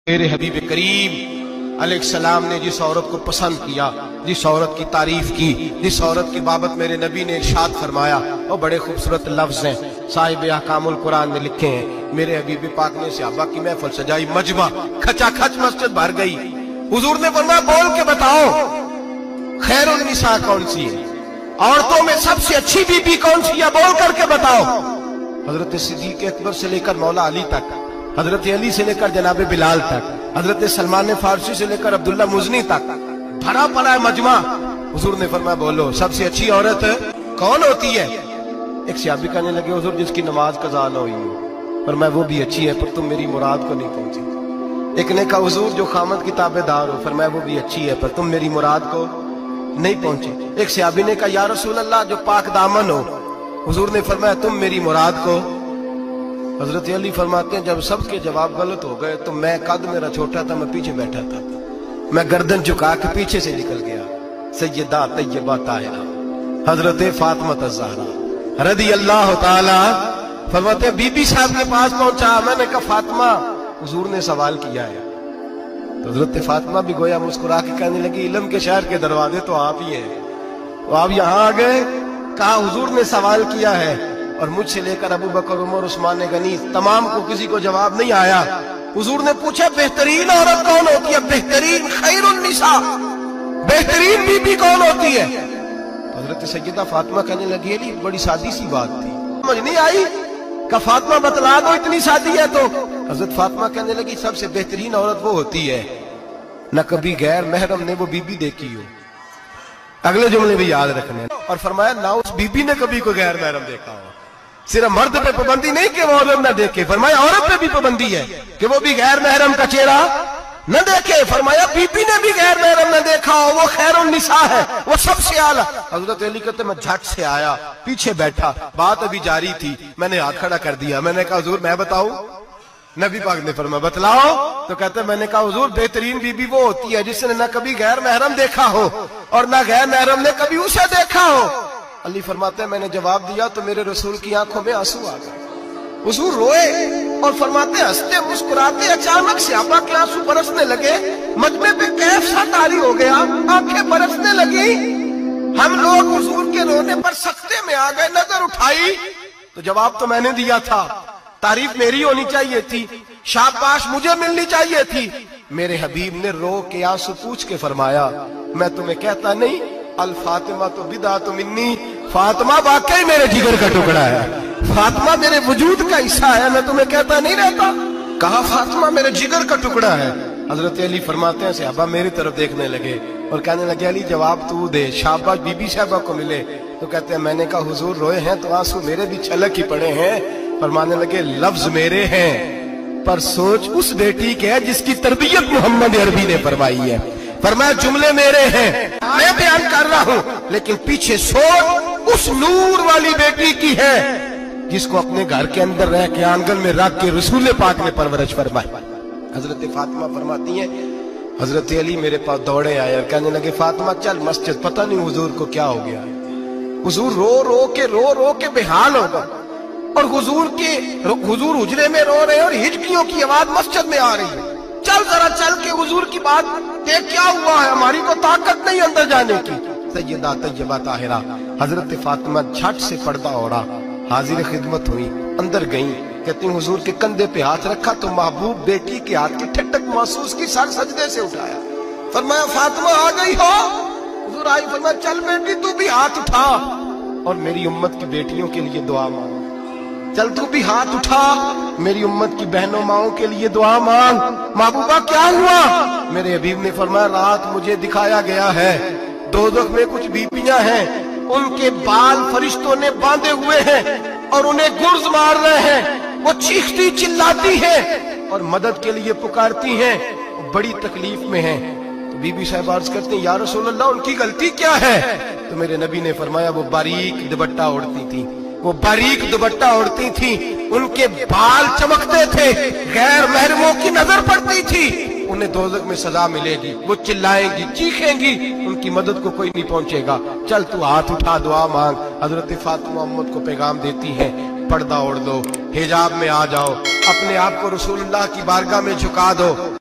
मेरे हबीब करीम अलैहिस्सलाम ने जिस औरत को पसंद किया, जिस औरत की तारीफ की, जिस औरत की बाबत मेरे नबी ने इरशाद फरमाया, वो बड़े खूबसूरत लफ्ज हैं। साहिब अहकामुल कुरान ने लिखे हैं। मेरे हबीब पाक ने सहाबा की महफिल सजाई, मजमा खचाखच मस्जिद भर गई। हुजूर ने फरमाया बोल के बताओ खैरुन निसा कौन सी है, औरतों में सबसे अच्छी बीबी कौन सी है, बोल करके बताओ। हजरत सिद्दीक अकबर से लेकर मौला अली तक, हजरत अली से लेकर जनाब बिलाल तक, हजरत सलमान फारसी से लेकर अब्दुल्ला मुजनी तक भरा पड़ा है मजमा। हुजूर ने फरमाया बोलो सबसे अच्छी औरत कौन होती है। एक सहाबी कहने लगे हुजूर जिसकी नमाज कज़ा न हुई हो। फरमाया वो भी अच्छी है पर तुम मेरी मुराद को नहीं पहुंची। एक ने कहा हुजूर जो खामद की ताबेदार हो। फरमाया वो भी अच्छी है पर तुम मेरी मुराद को नहीं पहुंचे। एक सहाबी ने कहा या रसूल अल्लाह जो पाक दामन हो। हुजूर ने फरमाया तुम मेरी मुराद को। हजरत अली फरमाते हैं जब सबके जवाब गलत हो गए तो मैं, कद मेरा छोटा था, मैं पीछे बैठा था, मैं गर्दन झुका के पीछे से निकल गया। सैयदा तैयबा ताहिरा हजरत फातिमा ज़हरा रज़ी अल्लाह ताला फरमाते हैं बीबी साहब के पास पहुंचा। मैंने कहा फातिमा हुजूर ने सवाल किया है। तो हजरत फातिमा भी गोया मुस्कुरा के कहने लगी इल्म के शहर के दरवाजे तो आप ही हैं, तो आप यहाँ आ गए। कहा हुजूर ने सवाल किया है और मुझसे लेकर अबू बकर, उमर, उस्मान गनी तमाम को किसी को जवाब नहीं आया। हुजूर ने पूछा बेहतरीन औरत कौन होती है, बेहतरीन खैरुन निसा, बेहतरीन बीबी कौन होती है। तो हजरत सैयदा फातिमा कहने लगी अली बड़ी सादी सी बात थी, समझ नहीं आई। का फातिमा बतला दो इतनी सादी है तो। हजरत फातिमा कहने लगी सबसे बेहतरीन औरत वो होती है न कभी गैर महरम ने वो बीबी देखी हो। अगले जुमले भी याद रखने। और फरमाया ना उस बीबी ने कभी कोई गैर महरम देखा हो। सिर्फ मर्द पे पाबंदी नहीं कि वो औरत न देखे, फरमाया औरत पे भी पाबंदी है कि वो भी गैर महरम का चेहरा न देखे। फरमाया बीबी ने भी गैर महरम न देखा हो, वो खैरुन निसा है, वो सबसे आला। हजरत अली कहते मैं झट से आया, पीछे बैठा, बात अभी जारी थी, मैंने हाथ खड़ा कर दिया। मैंने कहा हुजूर मैं बताऊं। नबी पाक ने फरमाया बतलाओ। तो कहते मैंने कहा हुजूर बेहतरीन बीबी वो होती है जिसने न कभी गैर महरम देखा हो और न गैर महरम ने कभी उसे देखा हो। अली फरमाते हैं मैंने जवाब दिया तो मेरे रसूल की आंखों में आंसू आ गए। हुजूर रोए और फरमाते हंसते मुस्कुराते अचानक से सहाबा के आंसू बरसने लगे। मजमे पे कैफ सा तारी हो गया, आंखें बरसने लगी। हम लोग हुजूर के रोने पर सख्ते में आ गए। नजर उठाई तो जवाब तो मैंने दिया था, तारीफ मेरी होनी चाहिए थी, शाबाश मुझे मिलनी चाहिए थी। मेरे हबीब ने रो के आंसू पूछ के फरमाया मैं तुम्हें कहता नहीं अल फातिमा तो बिदा तो मिन्नी, फातिमा वाकई मेरे जिगर का टुकड़ा है, फातिमा मेरे वजूद का हिस्सा है, मैं तुम्हें कहता नहीं रहता। कहा फातिमा मेरे जिगर का टुकड़ा है। हजरत अली फरमाते हैं सहाबा मेरी तरफ देखने लगे और कहने लगे अली जवाब तू दे, शाबाश बीबी साहबा को मिले। तो कहते हैं मैंने कहा हुजूर रोए हैं तो आंसू मेरे भी छलक ही पड़े हैं। फरमाने लगे लफ्ज मेरे हैं पर सोच उस बेटी के है जिसकी तरबियत मोहम्मद अरबी ने फरमाई है। फरमाया जुमले मेरे हैं मैं बयान कर रहा हूं लेकिन पीछे सोच उस नूर वाली बेटी की है जिसको अपने घर के अंदर रह के आंगन में रख के रसूल पाक ने परवरिश फरमाई। हजरत फातिमा फरमाती हैं हजरत अली मेरे पास दौड़े आए और कहने लगे फातिमा चल मस्जिद, पता नहीं हुजूर को क्या हो गया। हुजूर रो रो के बेहाल हो गए और हुजूर हुजरे में रो रहे हैं और हिचकियों की आवाज मस्जिद में आ रही है। चल जरा चल के हुजूर की बात देख क्या हुआ है, हमारी को ताकत नहीं अंदर जाने की। सैयदा तैयबा ताहिरा हजरत फातिमा झट से पर्दा ओढ़ा, हाजिर खिदमत हुई, अंदर गई। कहती हुजूर के कंधे पे हाथ रखा तो महबूब बेटी के हाथ की ठंडक महसूस की, सर सजदे से उठाया। फरमाया फातिमा आ गई हो। हुजूर आई। फरमाया चल बेटी तू भी हाथ उठा और मेरी उम्मत की बेटियों के लिए दुआ मांग। चल तू भी हाथ उठा मेरी उम्मत की बहनों माओं के लिए दुआ मांग। महबूबा क्या हुआ। मेरे हबीब ने फरमाया रात मुझे दिखाया गया है दोज़ख में कुछ बीबियां हैं, उनके बाल फरिश्तों ने बांधे हुए हैं और उन्हें गुर्ज मार रहे हैं। वो चीखती चिल्लाती हैं और मदद के लिए पुकारती हैं, बड़ी तकलीफ में हैं। तो बीबी साहब अर्ज करते हैं या रसूल अल्लाह उनकी गलती क्या है। तो मेरे नबी ने फरमाया वो बारीक दुपट्टा ओढ़ती थी, वो बारीक दुपट्टा ओढ़ती थी, उनके बाल चमकते थे, गैर महरमों की नजर पड़ती थी। उन्हें दोज़ख में सजा मिलेगी, वो चिल्लाएंगी चीखेंगी, उनकी मदद को कोई नहीं पहुंचेगा। चल तू हाथ उठा दुआ मांग। हजरत फातिमा उम्मत को पैगाम देती है पर्दा ओढ़ दो, हिजाब में आ जाओ, अपने आप को रसूलुल्लाह की बारगाह में झुका दो।